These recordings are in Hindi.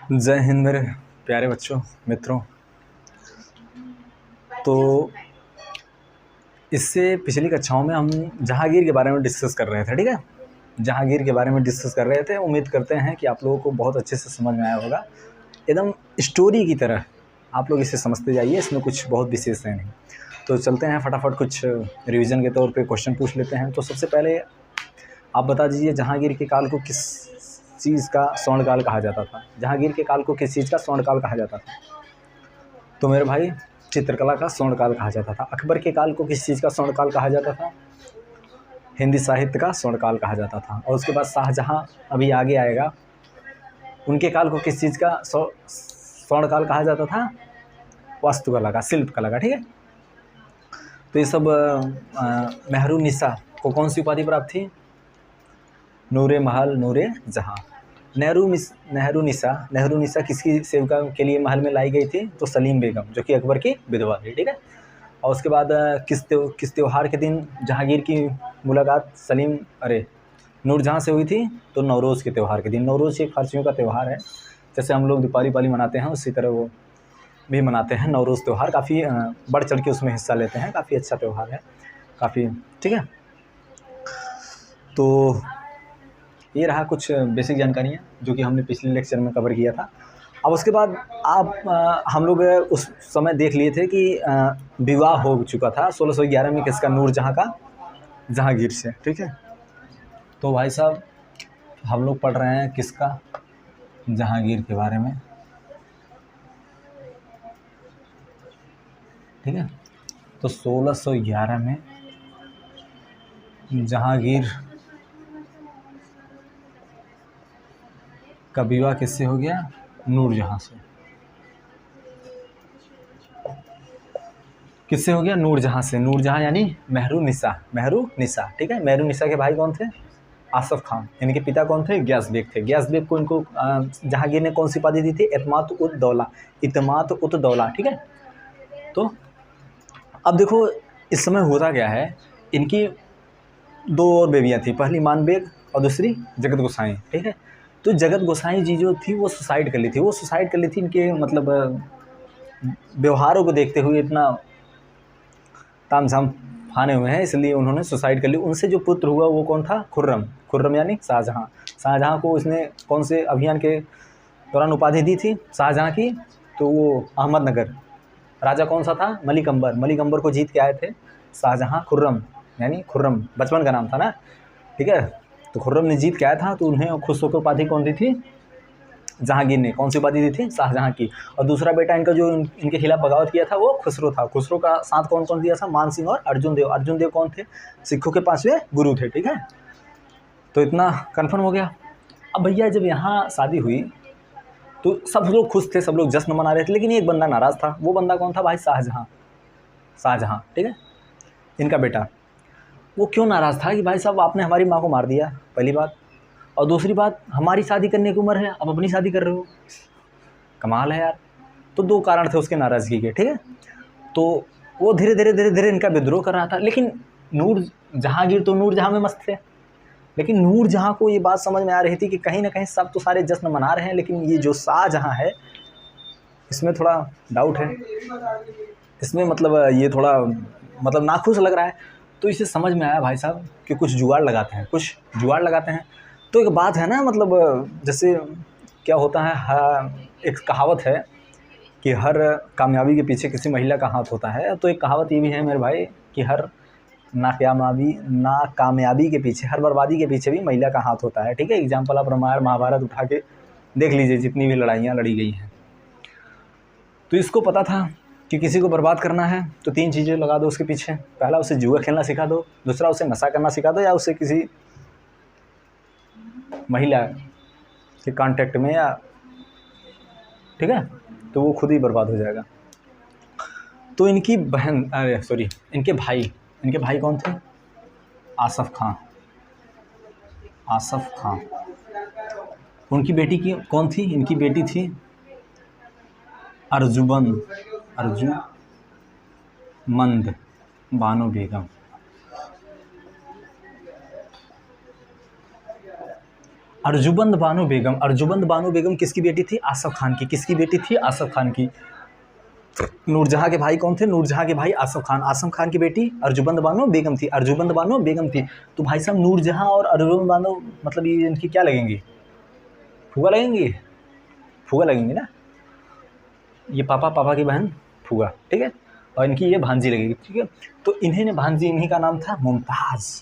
जय हिंद मेरे प्यारे बच्चों, मित्रों। तो इससे पिछली कक्षाओं में हम जहांगीर के बारे में डिस्कस कर रहे थे, ठीक है। जहांगीर के बारे में डिस्कस कर रहे थे। उम्मीद करते हैं कि आप लोगों को बहुत अच्छे से समझ में आया होगा। एकदम स्टोरी की तरह आप लोग इसे समझते जाइए, इसमें कुछ बहुत विशेष है नहीं। तो चलते हैं फटाफट, कुछ रिवीजन के तौर पे क्वेश्चन पूछ लेते हैं। तो सबसे पहले आप बता दीजिए, जहांगीर के काल को किस चीज़ का स्वर्णकाल कहा जाता था? जहांगीर के काल को किस चीज़ का स्वर्णकाल कहा जाता था? तो मेरे भाई, चित्रकला का स्वर्णकाल कहा जाता था। अकबर के काल को किस चीज़ का स्वर्णकाल कहा जाता था? हिंदी साहित्य का स्वर्णकाल कहा जाता था। और उसके बाद शाहजहाँ अभी आगे आएगा, उनके काल को किस चीज़ का स्वर्णकाल कहा जाता था? वास्तुकला का, शिल्पकला का, ठीक है। तो ये सब मेहरुन्निसा को कौन सी उपाधि प्राप्त थी? नूरे महल नूरे जहाँ। नेहरूनिसा किसकी सेविका के लिए महल में लाई गई थी? तो सलीम बेगम, जो कि अकबर की विधवा थी, ठीक है। और उसके बाद किस त्यौहार के दिन जहांगीर की मुलाकात नूरजहाँ से हुई थी? तो नवरोज़ के त्यौहार के दिन। नवरोज़ एक फारसियों का त्यौहार है, जैसे हम लोग दीपावली मनाते हैं उसी तरह वो भी मनाते हैं नवरोज़ त्यौहार। काफ़ी बढ़ चढ़ के उसमें हिस्सा लेते हैं, काफ़ी अच्छा त्यौहार है, काफ़ी, ठीक है। तो ये रहा कुछ बेसिक जानकारियाँ जो कि हमने पिछले लेक्चर में कवर किया था। अब उसके बाद हम लोग उस समय देख लिए थे कि विवाह हो चुका था 1611 में किसका? नूरजहाँ का जहांगीर से, ठीक है। तो भाई साहब, हम लोग पढ़ रहे हैं किसका? जहांगीर के बारे में, ठीक है। तो 1611 में जहांगीर का विवाह किससे हो गया? नूरजहाँ से। किससे हो गया? नूरजहाँ से। नूरजहाँ यानी मेहरुन्निसा, ठीक है। मेहरुन्निसा के भाई कौन थे? आसफ खान। इनके पिता कौन थे? गियास बेग थे। गियास बेग को इनको जहांगीर ने कौन सी उपाधि दी थी? इत्मात-उद-दौला, ठीक है। तो अब देखो, इस समय होता क्या है, इनकी दो और बेबियाँ थी, पहली मान बेग और दूसरी जगत गोसाई, ठीक है। तो जगत गोसाई जी जो थी वो सुसाइड कर ली थी। इनके मतलब व्यवहारों को देखते हुए इतना तामझाम फाने हुए हैं, इसलिए उन्होंने सुसाइड कर ली। उनसे जो पुत्र हुआ वो कौन था? खुर्रम यानी शाहजहाँ को उसने कौन से अभियान के दौरान उपाधि दी थी शाहजहाँ की? तो वो अहमदनगर राजा कौन सा था? मलिक अंबर को जीत के आए थे शाहजहाँ। खुर्रम बचपन का नाम था ना, ठीक है। तो खुर्रम ने जीत के आया था, तो उन्हें खुश होकर उपाधि कौन दी थी? जहांगीर ने कौन सी उपाधि दी थी? शाहजहाँ की। और दूसरा बेटा इनका जो इनके खिलाफ बगावत किया था वो खुसरो था। खुसरो का साथ कौन कौन दिया था? मान सिंह और अर्जुन देव कौन थे? सिखों के 5वें गुरु थे, ठीक है। तो इतना कन्फर्म हो गया। अब भैया, जब यहाँ शादी हुई तो सब लोग खुश थे, सब लोग जश्न मना रहे थे, लेकिन एक बंदा नाराज़ था। वो बंदा कौन था भाई? शाहजहाँ, ठीक है, इनका बेटा। वो क्यों नाराज़ था कि भाई साहब आपने हमारी माँ को मार दिया, पहली बात। और दूसरी बात, हमारी शादी करने की उम्र है, अब अपनी शादी कर रहे हो, कमाल है यार। तो दो कारण थे उसके नाराज़गी के, ठीक है। तो वो धीरे धीरे इनका विद्रोह कर रहा था। लेकिन जहांगीर तो नूरजहाँ में मस्त थे। लेकिन नूरजहाँ को ये बात समझ में आ रही थी कि कहीं ना कहीं सब तो सारे जश्न मना रहे हैं, लेकिन ये जो शाहजहाँ है इसमें थोड़ा डाउट है, इसमें मतलब ये थोड़ा मतलब नाखुश लग रहा है। तो इसे समझ में आया भाई साहब कि कुछ जुगाड़ लगाते हैं। तो एक बात है ना, मतलब जैसे क्या होता है, एक कहावत है कि हर कामयाबी के पीछे किसी महिला का हाथ होता है। तो एक कहावत ये भी है मेरे भाई कि हर नाकामयाबी के पीछे, हर बर्बादी के पीछे भी महिला का हाथ होता है, ठीक है। एग्जाम्पल आप रामायण महाभारत उठा के देख लीजिए, जितनी भी लड़ाइयाँ लड़ी गई हैं। तो इसको पता था कि किसी को बर्बाद करना है तो 3 चीज़ें लगा दो उसके पीछे। पहला, उसे जुआ खेलना सिखा दो। दूसरा, उसे नशा करना सिखा दो, या उसे किसी महिला के कांटेक्ट में, या, ठीक है, तो वो खुद ही बर्बाद हो जाएगा। तो इनकी बहन, इनके भाई कौन थे? आसफ खां। उनकी बेटी की कौन थी? इनकी बेटी थी अर्जुमंद बानो बेगम। अर्जुबंद बानो बेगम, अर्जुबंद बानो बेगम किसकी बेटी थी? आसफ खान की। किसकी बेटी थी? आसफ खान की। नूरजहाँ के भाई कौन थे? नूरजहाँ के भाई आसफ खान। आसफ खान की बेटी अर्जुबंद बानो बेगम थी, अर्जुबंद बानो बेगम थी। तो भाई साहब नूरजहाँ और अर्जुबंद बानो मतलब ये इनकी क्या लगेंगी? फूफा लगेंगी, फूफा लगेंगी ना। ये पापा की बहन फूफा, ठीक है, और इनकी ये भांजी लगेगी, ठीक है। तो इन्हें ने भांजी, इन्हीं का नाम था मुमताज़।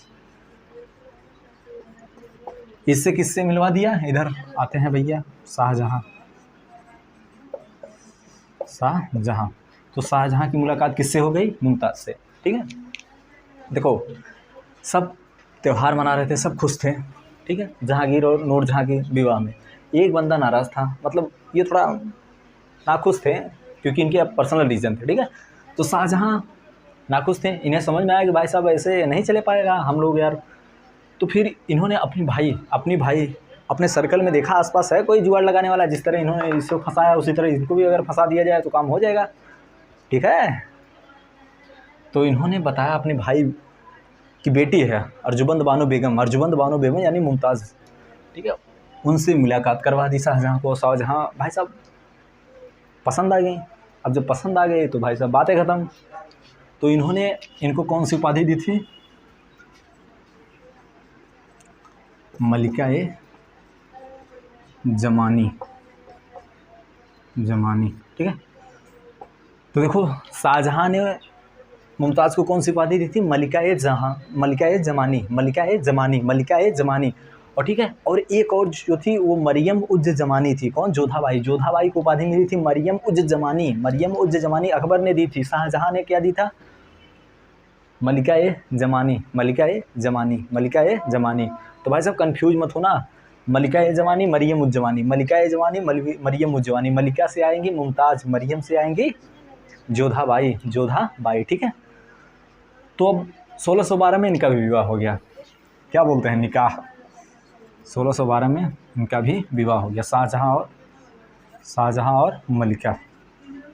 इससे किससे मिलवा दिया? इधर आते हैं भैया, शाहजहाँ। शाहजहाँ, तो शाहजहाँ की मुलाकात किससे हो गई? मुमताज़ से, ठीक है। देखो सब त्यौहार मना रहे थे, सब खुश थे, ठीक है, जहांगीर और नूरजहाँ के विवाह में। एक बंदा नाराज़ था, मतलब ये थोड़ा नाखुश थे क्योंकि इनके पर्सनल रीज़न थे, ठीक है। तो शाहजहाँ नाखुश थे, इन्हें समझ में आया कि भाई साहब ऐसे नहीं चले पाएगा हम लोग यार। तो फिर इन्होंने अपनी भाई अपने सर्कल में देखा, आसपास है कोई जुगाड़ लगाने वाला, जिस तरह इन्होंने इसको फंसाया उसी तरह इनको भी अगर फंसा दिया जाए तो काम हो जाएगा, ठीक है। तो इन्होंने बताया अपने भाई की बेटी है अर्जुबंद बानो बेगम, अर्जुबंद बानो बेगम यानी मुमताज़, ठीक है, उनसे मुलाकात करवा दी शाहजहाँ को। शाहजहाँ भाई साहब पसंद आ गई। अब जब पसंद आ गई तो भाई साहब बातें ख़त्म। तो इन्होंने इनको कौन सी उपाधि दी थी? मलिका-ए जमानी, ठीक है। तो देखो शाहजहाँ ने मुमताज़ को कौन सी उपाधि दी थी? मलिका-ए जमानी, और ठीक है। और एक और जो थी वो मरियम उज़ ज़मानी थी। कौन? जोधाबाई। जोधाबाई को उपाधि मिली थी मरियम उज़ ज़मानी अकबर ने दी थी। शाहजहाँ ने क्या दी था? मलिका-ए जमानी। तो भाई साहब कंफ्यूज मत होना, मलिका-ए जमानी, मरियम उज़ ज़मानी, मलिका-ए जमानी, मरियम उज़ ज़मानी। मलिका से आएंगी मुमताज़, मरियम से आएंगी जोधाबाई, ठीक है। तो अब 1612 में इनका भी विवाह हो गया। क्या बोलते हैं? निकाह। 1612 में इनका भी विवाह हो गया, शाहजहाँ और मलिका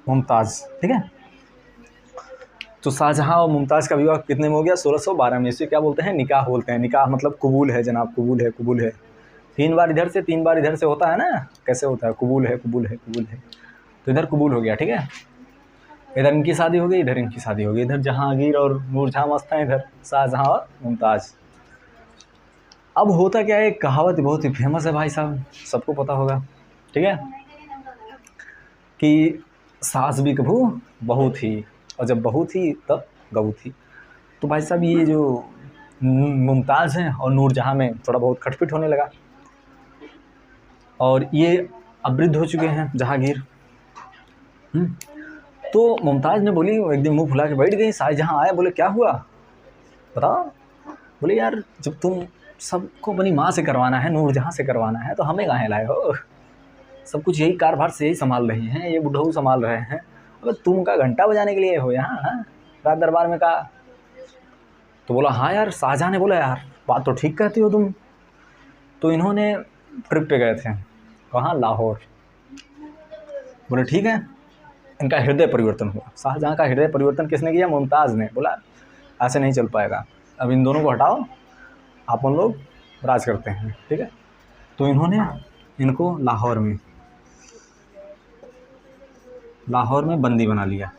मुमताज़, ठीक है। तो शाहजहाँ और मुमताज़ का विवाह कितने में हो गया? 1612 में। इसे क्या बोलते हैं? निकाह बोलते हैं। निकाह मतलब कबूल है जनाब, कबूल है। 3 बार इधर से 3 बार इधर से होता है ना, कैसे होता है? कबूल है। तो इधर कबूल हो गया, ठीक है। इधर इनकी शादी हो गई, इधर इनकी शादी हो गई। इधर जहांगीर और नूरजहाँ मस्त हैं, इधर शाहजहाँ और मुमताज़। अब होता क्या है, एक कहावत बहुत ही फेमस है भाई साहब, सबको पता होगा, ठीक है, कि सास भी कभू बहू थी, और जब बहू थी तब गऊ थी। तो भाई साहब ये जो मुमताज़ हैं और नूरजहाँ में थोड़ा बहुत खटपट होने लगा, और ये अब वृद्ध हो चुके हैं जहांगीर। तो मुमताज़ ने बोली, एक दिन मुंह फुला के बैठ गई। शाहजहाँ आया, बोले क्या हुआ बताओ। बोले यार जब तुम सबको अपनी माँ से करवाना है, नूरजहाँ से करवाना है, तो हमें कहाँ लाए हो? सब कुछ यही कारभार से यही संभाल रही हैं, ये बुढ़ऊ संभाल रहे हैं, अगर तुम का घंटा बजाने के लिए हो यहाँ? हाँ, राज दरबार में कहा। तो बोला हाँ यार। शाहजहाँ ने बोला यार बात तो ठीक कहती हो तुम। तो इन्होंने ट्रिप पे गए थे, कहाँ? लाहौर। बोले ठीक है। इनका हृदय परिवर्तन हुआ। शाहजहाँ का हृदय परिवर्तन किसने किया? मुमताज़ ने। बोला ऐसे नहीं चल पाएगा, अब इन दोनों को हटाओ, आप उन लोग राज करते हैं, ठीक है। तो इन्होंने इनको लाहौर में बंदी बना लिया।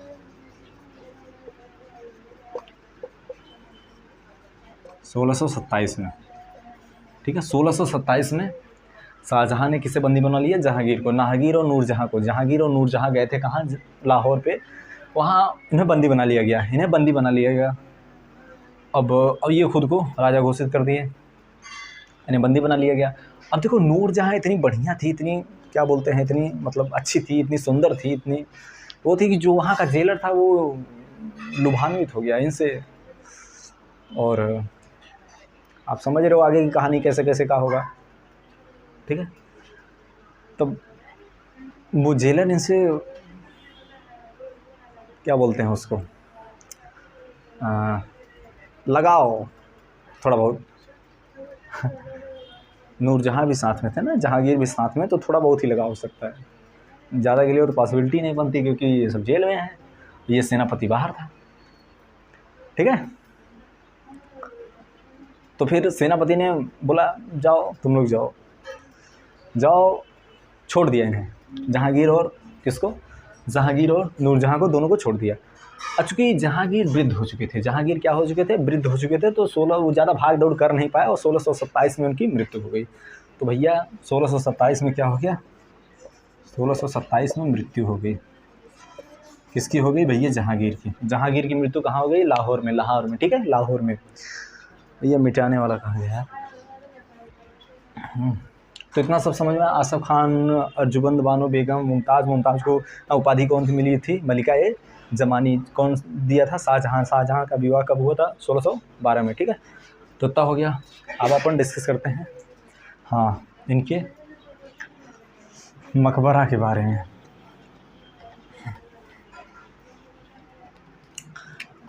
1627 में, ठीक है। 1627 में शाहजहाँ ने किसे बंदी बना लिया? जहांगीर को। जहांगीर और नूरजहाँ गए थे कहाँ? लाहौर पे। वहाँ इन्हें बंदी बना लिया गया। अब ये खुद को राजा घोषित कर दिए, इन्हें बंदी बना लिया गया। अब देखो नूरजहाँ इतनी बढ़िया थी, इतनी क्या बोलते हैं, इतनी मतलब अच्छी थी, इतनी सुंदर थी, इतनी वो थी कि जो वहाँ का जेलर था वो लुभान्वित हो गया इनसे। और आप समझ रहे हो आगे की कहानी कैसे कैसे का होगा, ठीक है। तब वो जेलर इनसे क्या बोलते हैं उसको, लगाओ थोड़ा बहुत। नूरजहाँ भी साथ में थे ना, जहांगीर भी साथ में, तो थोड़ा बहुत ही लगा हो सकता है, ज़्यादा के लिए तो पॉसिबिलिटी नहीं बनती क्योंकि ये सब जेल में है, ये सेनापति बाहर था, ठीक है। तो फिर सेनापति ने बोला जाओ तुम लोग जाओ, जाओ, छोड़ दिया इन्हें, जहांगीर और किसको, जहांगीर और नूरजहां को, दोनों को छोड़ दिया। अब चूँकि जहांगीर वृद्ध हो चुके थे, जहांगीर क्या हो चुके थे, वृद्ध हो चुके थे, तो वो ज़्यादा भाग दौड़ कर नहीं पाए और 1627 में उनकी मृत्यु हो गई। तो भैया 1627 में क्या हो गया, 1627 में मृत्यु हो गई। किसकी हो गई भैया, जहांगीर की। जहांगीर की मृत्यु कहाँ हो गई, लाहौर में, लाहौर में, ठीक है, लाहौर में। भैया मिटाने वाला कहाँ गया। तो इतना सब समझ में। आसफ खान, अर्जुबंद बानो बेगम, मुमताज़ को उपाधि कौन सी मिली थी, मलिका ए ज़मानी। कौन दिया था, शाहजहाँ का विवाह कब हुआ था, 1612 में, ठीक है। तो इतना हो गया। अब अपन डिस्कस करते हैं हाँ इनके मकबरा के बारे में।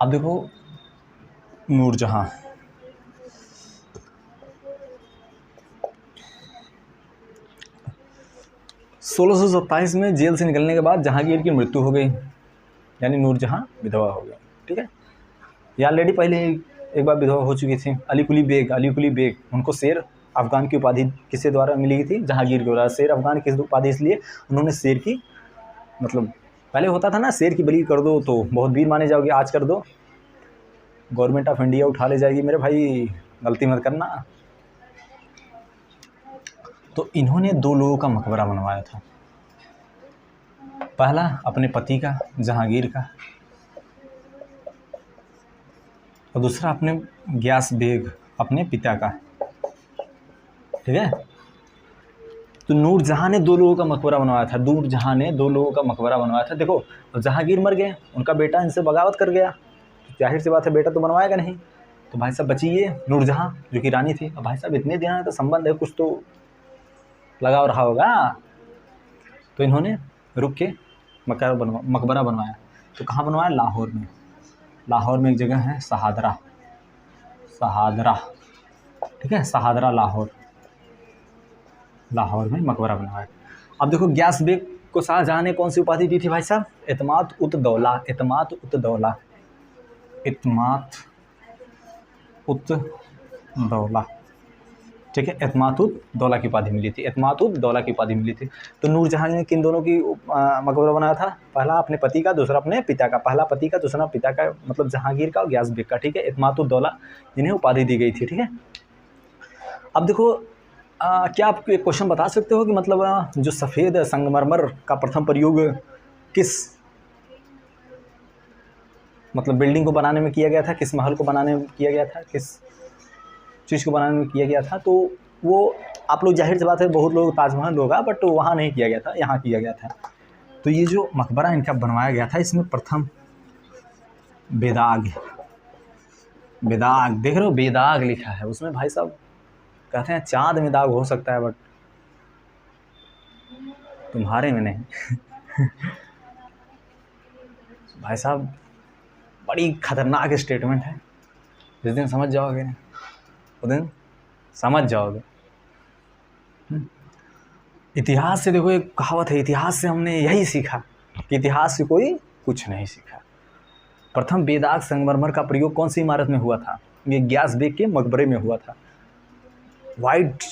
अब देखो नूरजहां, सोलह सौ 27 में जेल से निकलने के बाद जहांगीर की मृत्यु हो गई, यानी नूरजहां विधवा हो गया, ठीक है। ये ऑलरेडी पहले एक बार विधवा हो चुकी थी। अली कुली बेग, उनको शेर अफ़गान की उपाधि किसके द्वारा मिली थी, जहांगीर के द्वारा। शेर अफ़गान किस उपाधि, इसलिए उन्होंने शेर की, मतलब पहले होता था ना, शेर की बलि कर दो तो बहुत वीर माने जाओगे, आज कर दो गवर्नमेंट ऑफ इंडिया उठा ले जाएगी, मेरे भाई गलती मत करना। तो इन्होंने 2 लोगों का मकबरा बनवाया था। पहला अपने पति का, जहांगीर का, और दूसरा अपने ग्यास बेग, अपने पिता का, ठीक है। तो नूरजहां ने 2 लोगों का मकबरा बनवाया था, नूरजहां ने 2 लोगों का मकबरा बनवाया था। देखो जहांगीर मर गए, उनका बेटा इनसे बगावत कर गया, जाहिर सी बात है बेटा तो बनवाएगा नहीं। तो भाई साहब बची ये नूरजहां, जो कि रानी थी। अब भाई साहब इतने दिन तो संबंध है, कुछ तो लगाव रहा होगा। तो इन्होंने रुक के मकबरा बनवाया। तो कहाँ बनवाया, लाहौर में। लाहौर में एक जगह है शहादरा, ठीक है, शहादरा लाहौर में मकबरा बनवाया। अब देखो ग्यास बेग को शाहजहां ने कौन सी उपाधि दी थी भाई साहब, इत्मात उत दौला, ठीक है। इत्मात उत दौला की उपाधि मिली थी। तो नूरजहां ने किन दोनों की मकबरा बनाया था, पहला अपने पति का, दूसरा अपने पिता का। पहला पति का, दूसरा पिता का, मतलब जहांगीर का और ग्यास बेग का, ठीक है। इत्मात उत दौला इन्हें उपाधि दी गई थी, ठीक है। अब देखो क्या आप एक क्वेश्चन बता सकते हो कि मतलब जो सफ़ेद संगमरमर का प्रथम प्रयोग किस, मतलब बिल्डिंग को बनाने में किया गया था, किस महल को बनाने में किया गया था, किस चीज़ को बनाने में किया गया था। तो वो आप लोग जाहिर सी बात है बहुत लोग ताजमहल होगा, बट वहाँ नहीं किया गया था, यहाँ किया गया था। तो ये जो मकबरा इनका बनवाया गया था, इसमें प्रथम बेदाग देख रहे हो, बेदाग लिखा है उसमें। भाई साहब कहते हैं चाँद में दाग हो सकता है, बट तुम्हारे में नहीं। भाई साहब बड़ी खतरनाक स्टेटमेंट है, जिस दिन समझ जाओगे उस दिन समझ जाओगे। इतिहास से देखो, एक कहावत है, इतिहास से हमने यही सीखा कि इतिहास से कोई कुछ नहीं सीखा। प्रथम बेदाग संगमरमर का प्रयोग कौन सी इमारत में हुआ था, ये ग्यास बेग के मकबरे में हुआ था। वाइट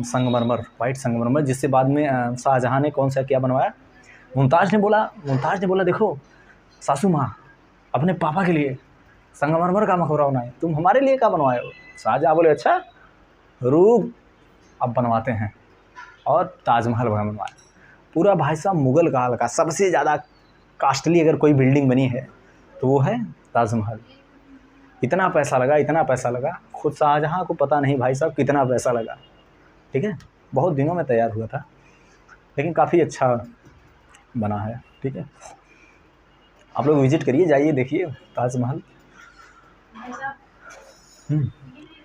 संगमरमर, जिससे बाद में शाहजहां ने कौन सा क्या बनवाया, मुमताज़ ने बोला देखो सासू माँ, अपने पापा के लिए संगमरमर का मकबरा बनाए, तुम हमारे लिए क्या बनवाए हो। शाहजहां बोले अच्छा रुक, अब बनवाते हैं, और ताजमहल बनवाया पूरा। भाई साहब मुग़ल काल का सबसे ज़्यादा कास्टली अगर कोई बिल्डिंग बनी है तो वो है ताजमहल। इतना पैसा लगा, खुद शाहजहां को पता नहीं भाई साहब कितना पैसा लगा, ठीक है। बहुत दिनों में तैयार हुआ था, लेकिन काफ़ी अच्छा बना है, ठीक है। आप लोग विजिट करिए, जाइए देखिए ताजमहल।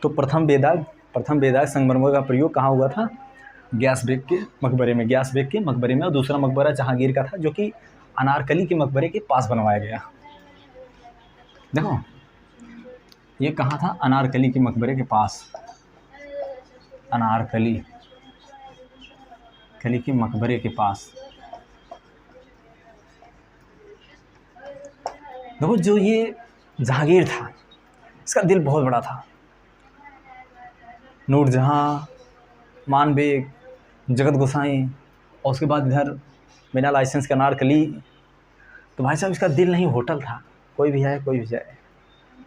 तो प्रथम बेदाग संगमरमर का प्रयोग कहाँ हुआ था, ग्यास बेग के मकबरे में। और दूसरा मकबरा जहांगीर का था, जो कि अनारकली के मकबरे के पास बनवाया गया। देखो ये कहाँ था, अनारकली के मकबरे के पास, अनारकली के मकबरे के पास। देखो जो ये जहांगीर था, इसका दिल बहुत बड़ा था। नूरजहां, मान बेग, जगत गोसाई, और उसके बाद इधर बिना लाइसेंस के अनारकली। तो भाई साहब इसका दिल नहीं, होटल था, कोई भी आए कोई भी जाए,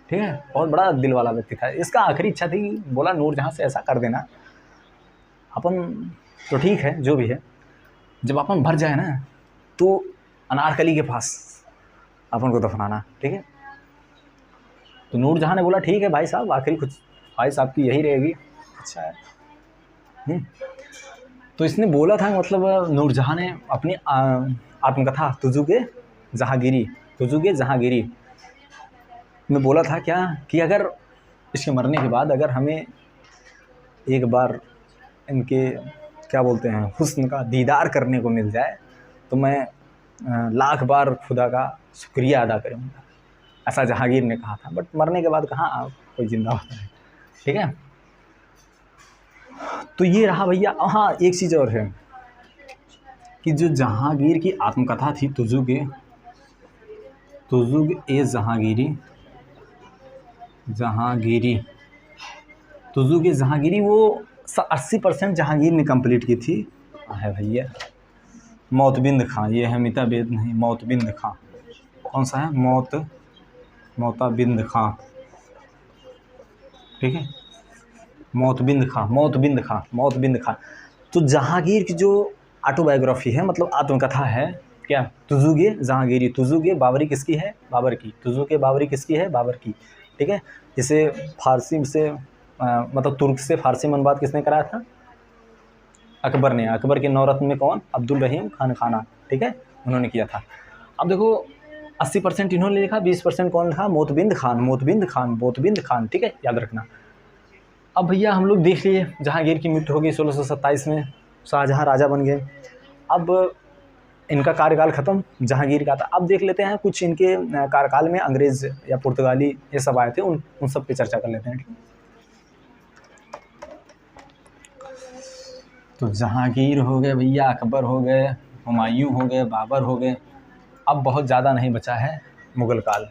ठीक है। बहुत बड़ा दिल वाला व्यक्ति था। इसका आखिरी इच्छा थी, बोला नूरजहाँ से ऐसा कर देना अपन, तो ठीक है जो भी है, जब अपन भर जाए ना तो अनारकली के पास अपन को दफनाना, ठीक है। तो नूरजहाँ ने बोला ठीक है भाई साहब, आखिरी कुछ ख्वाहिश आपकी यही रहेगी। अच्छा है। तो इसने बोला था, मतलब नूरजहाँ ने अपनी आत्मकथा तुजुगे जहाँगीरी में बोला था क्या कि अगर इसके मरने के बाद अगर हमें एक बार इनके क्या बोलते हैं हुस्न का दीदार करने को मिल जाए तो मैं लाख बार खुदा का शुक्रिया अदा करूँगा, ऐसा जहांगीर ने कहा था। बट मरने के बाद कहाँ कोई जिंदा होता है, ठीक है। तो ये रहा भैया। हाँ, एक चीज़ और है कि जो जहांगीर की आत्मकथा थी तुजुग ए जहांगीरी, वो 80% जहांगीर ने कंप्लीट की थी। है भैया मौतबिंद खां, ये है मिताबेद नहीं, मौतबिंद खां। कौन सा है? मोताबिंद खां, ठीक है। मौतबिंद खां। तो जहांगीर की जो ऑटोबायोग्राफी है, मतलब आत्मकथा है क्या, तुजुगे जहांगीरी। तुजुगे बाबरी किसकी है? बाबर की। तुजुगे बाबरी किसकी है? बाबर की, ठीक है। इसे फारसी से मतलब तुर्क से फारसी में अनुवाद किसने कराया था? अकबर ने। अकबर के नौरत्न में कौन? अब्दुल रहीम खान खाना, ठीक है, उन्होंने किया था। अब देखो 80% इन्होंने लिखा, 20% कौन लिखा? मोतबिंद खान, ठीक है, याद रखना। अब भैया हम लोग देख लिए जहांगीर की मृत्यु हो गई 1627 में, शाहजहां राजा बन गए। अब इनका कार्यकाल ख़त्म, जहांगीर का था। अब देख लेते हैं कुछ इनके कार्यकाल में अंग्रेज़ या पुर्तगाली ये सब आए थे, उन सब पे चर्चा कर लेते हैं, ठीक है। तो जहांगीर हो गए भैया, अकबर हो गए, हुमायूं हो गए, बाबर हो गए। अब बहुत ज़्यादा नहीं बचा है मुग़ल काल।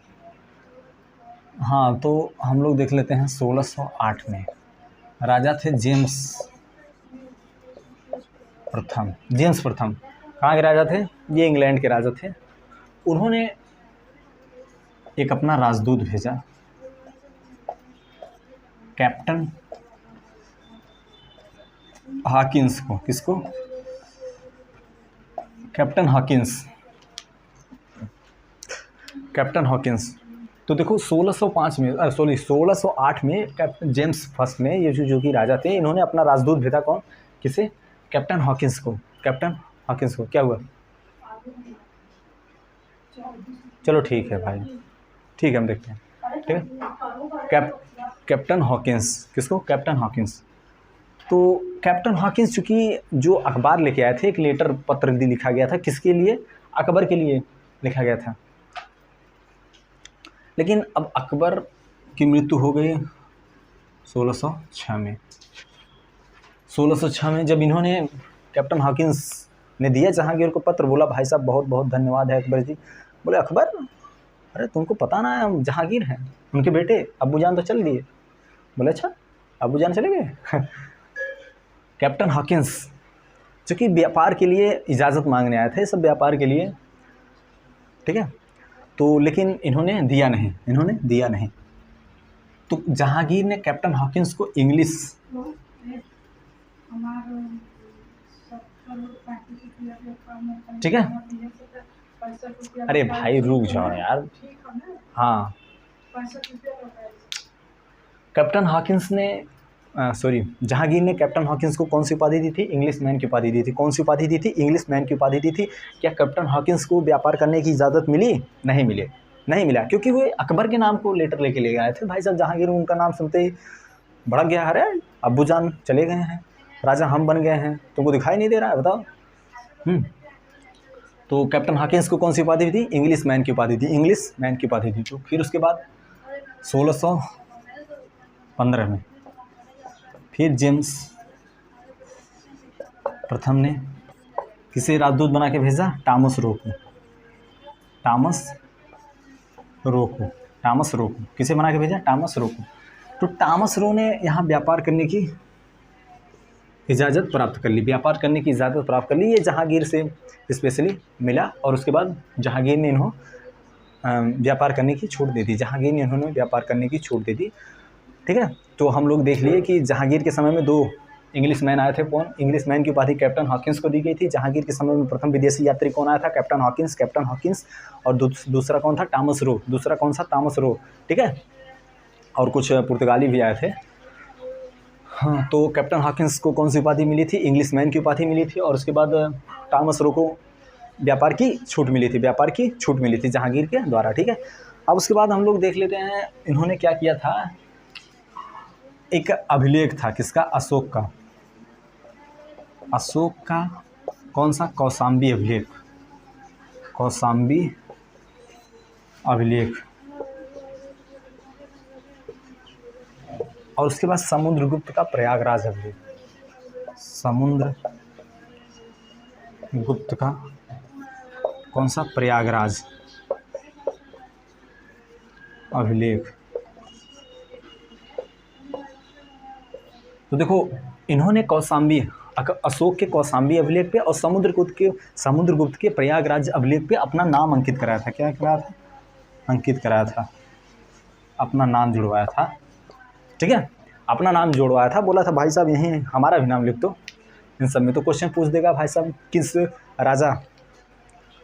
हाँ, तो हम लोग देख लेते हैं 1608 में राजा थे जेम्स प्रथम। कहाँ के राजा थे? ये इंग्लैंड के राजा थे। उन्होंने एक अपना राजदूत भेजा, कैप्टन हॉकिंस को। किसको? Captain Hawkins. तो देखो 1608 में कैप्टन जेम्स फर्स्ट में, ये जो कि राजा थे, इन्होंने अपना राजदूत भेजा। कौन? किसे? कैप्टन हॉकिंस को। क्या हुआ? चलो ठीक है भाई, ठीक है, हम देखते हैं, ठीक है। Captain Hawkins. किसको? Captain Hawkins. तो कैप्टन हॉकिंस चूँकि जो अखबार लेके आए थे, एक लेटर पत्र लिखा गया था, किसके लिए? अकबर के लिए लिखा गया था। लेकिन अब अकबर की मृत्यु हो गई 1606 में। 1606 में जब इन्होंने, कैप्टन हॉकिंस ने दिया जहांगीर को पत्र, बोला भाई साहब बहुत बहुत धन्यवाद है अकबर जी। बोले अकबर, अरे तुमको पता ना है हम जहांगीर हैं, उनके बेटे। अब्बू जान तो चल दिए। बोले अच्छा, अब्बू जान चले गए। कैप्टन हॉकिंस चूँकि व्यापार के लिए इजाज़त मांगने आए थे, सब व्यापार के लिए, ठीक है। तो लेकिन इन्होंने दिया नहीं। तो जहांगीर ने कैप्टन हॉकिंस को इंग्लिश, ठीक है। अरे भाई रुक जाओ यार। हाँ, कैप्टन हॉकिंस ने जहांगीर ने कैप्टन हॉकिंस को कौन सी उपाधि दी थी? इंग्लिश मैन की उपाधि दी थी। कौन सी उपाधि दी थी? इंग्लिश मैन की उपाधि दी थी। क्या कैप्टन हॉकिंस को व्यापार करने की इजाज़त मिली? नहीं मिला, क्योंकि वो अकबर के नाम को लेटर लेके ले आए थे। भाई साहब जहांगीर उनका नाम सुनते ही भड़क गया, अरे अब्बू जान चले गए हैं, राजा हम बन गए हैं, तुमको दिखाई नहीं दे रहा है, बताओ। तो कैप्टन हॉकिंस को कौन सी उपाधि दी? इंग्लिश मैन की उपाधि दी। तो फिर उसके बाद 1615 में फिर जेम्स प्रथम ने किसे राजदूत बना के भेजा? टॉमस रोको। किसे बना के भेजा? टॉमस रोको। तो टॉमस रो ने यहाँ व्यापार करने की इजाज़त प्राप्त कर ली, व्यापार करने की इजाज़त प्राप्त कर ली। ये जहांगीर से स्पेशली मिला और उसके बाद जहांगीर ने इन्हों व्यापार करने की छूट दे दी, जहांगीर ने इन्होंने व्यापार करने की छूट दे दी। ठीक है, तो हम लोग देख लिए कि जहांगीर के समय में 2 इंग्लिश मैन आए थे। कौन? इंग्लिश मैन की उपाधि कैप्टन हॉकिंस को दी गई थी। जहांगीर के समय में प्रथम विदेशी यात्री कौन आया था? Captain Hawkins. और दूसरा कौन था? Thomas Roe. दूसरा कौन सा? Thomas Roe. ठीक है, और कुछ पुर्तगाली भी आए थे। हाँ, तो कैप्टन हॉकिंस को कौन सी उपाधि मिली थी? इंग्लिश मैन की उपाधि मिली थी। और उसके बाद टॉमस रो को व्यापार की छूट मिली थी, व्यापार की छूट मिली थी जहांगीर के द्वारा। ठीक है, अब उसके बाद हम लोग देख लेते हैं इन्होंने क्या किया था। एक अभिलेख था, किसका? अशोक का। अशोक का कौन सा? कौशाम्बी अभिलेख। कौशाम्बी अभिलेख। और उसके बाद समुद्रगुप्त का प्रयागराज अभिलेख। समुद्रगुप्त का कौन सा? प्रयागराज अभिलेख। तो देखो, इन्होंने कौशाम्बी, अशोक के कौशाम्बी अभिलेख पे और समुद्रगुप्त के प्रयागराज अभिलेख पे अपना नाम अंकित कराया था। क्या कराया था? अंकित कराया था, अपना नाम जुड़वाया था। ठीक है, अपना नाम जुड़वाया था। बोला था भाई साहब यहीं हमारा भी नाम लिख दो इन सब में। तो क्वेश्चन पूछ देगा भाई साहब किस राजा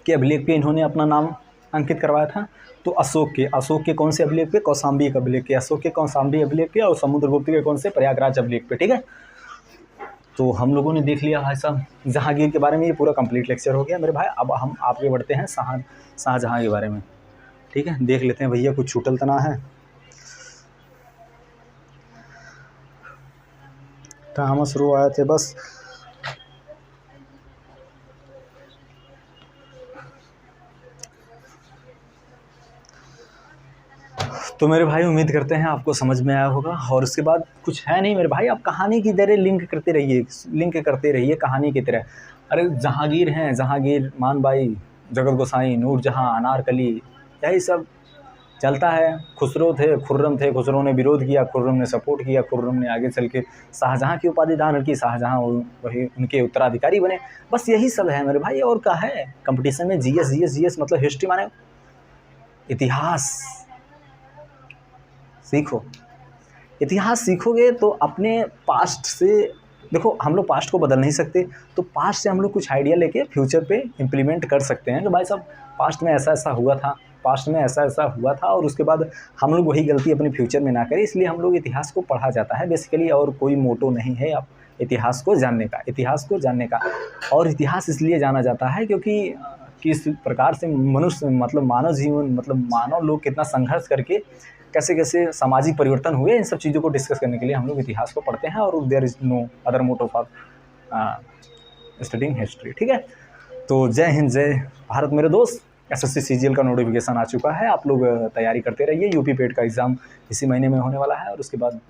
के अभिलेख पे इन्होंने अपना नाम अंकित करवाया था? तो अशोक के कौन से अभिलेख पे? कौशाम्बी अभिलेख के। अशोक के कौशाम्बी अभिलेख पे और समुद्रगुप्त के कौन से? प्रयागराज अभिलेख पे। ठीक है, तो हम लोगों ने देख लिया भाई साहब जहांगीर के बारे में। ये पूरा कंप्लीट लेक्चर हो गया मेरे भाई। अब हम आगे बढ़ते हैं शाहजहाँ के बारे में। ठीक है, देख लेते हैं भैया कुछ छूटल तना है। टॉमस रो आए थे बस। तो मेरे भाई उम्मीद करते हैं आपको समझ में आया होगा। और उसके बाद कुछ है नहीं मेरे भाई, आप कहानी की तरह लिंक करते रहिए कहानी की तरह। अरे जहांगीर हैं, जहांगीर, मानबाई, जगत गोसाई, नूरजहां, अनारकली, यही सब चलता है। खुसरो थे, खुर्रम थे, खुसरो ने विरोध किया, खुर्रम ने सपोर्ट किया, खुर्रम ने आगे चल के शाहजहाँ की उपाधि दान की, शाहजहाँ वही उनके उत्तराधिकारी बने। बस यही सब है मेरे भाई, और क्या है। कंपटीशन में जीएस मतलब हिस्ट्री माने इतिहास सीखो। इतिहास सीखोगे तो अपने पास्ट से, देखो हम लोग पास्ट को बदल नहीं सकते, तो पास्ट से हम लोग कुछ आइडिया लेके फ्यूचर पे इम्प्लीमेंट कर सकते हैं कि भाई साहब पास्ट में ऐसा ऐसा हुआ था, और उसके बाद हम लोग वही गलती अपने फ्यूचर में ना करें। इसलिए हम लोग इतिहास को पढ़ा जाता है बेसिकली, और कोई मोटो नहीं है आप इतिहास को जानने का। और इतिहास इसलिए जाना जाता है क्योंकि किस प्रकार से मनुष्य मतलब मानव जीवन मतलब मानव लोग कितना संघर्ष करके कैसे कैसे सामाजिक परिवर्तन हुए, इन सब चीज़ों को डिस्कस करने के लिए हम लोग इतिहास को पढ़ते हैं। और there is no other motto for studying history. ठीक है, तो जय हिंद, जय भारत मेरे दोस्त। एसएससी सीजीएल का नोटिफिकेशन आ चुका है, आप लोग तैयारी करते रहिए। यूपी पेट का एग्ज़ाम इसी महीने में होने वाला है, और उसके बाद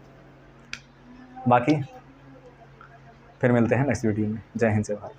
बाकी फिर मिलते हैं नेक्स्ट वीडियो में। जय हिंद, जय भारत।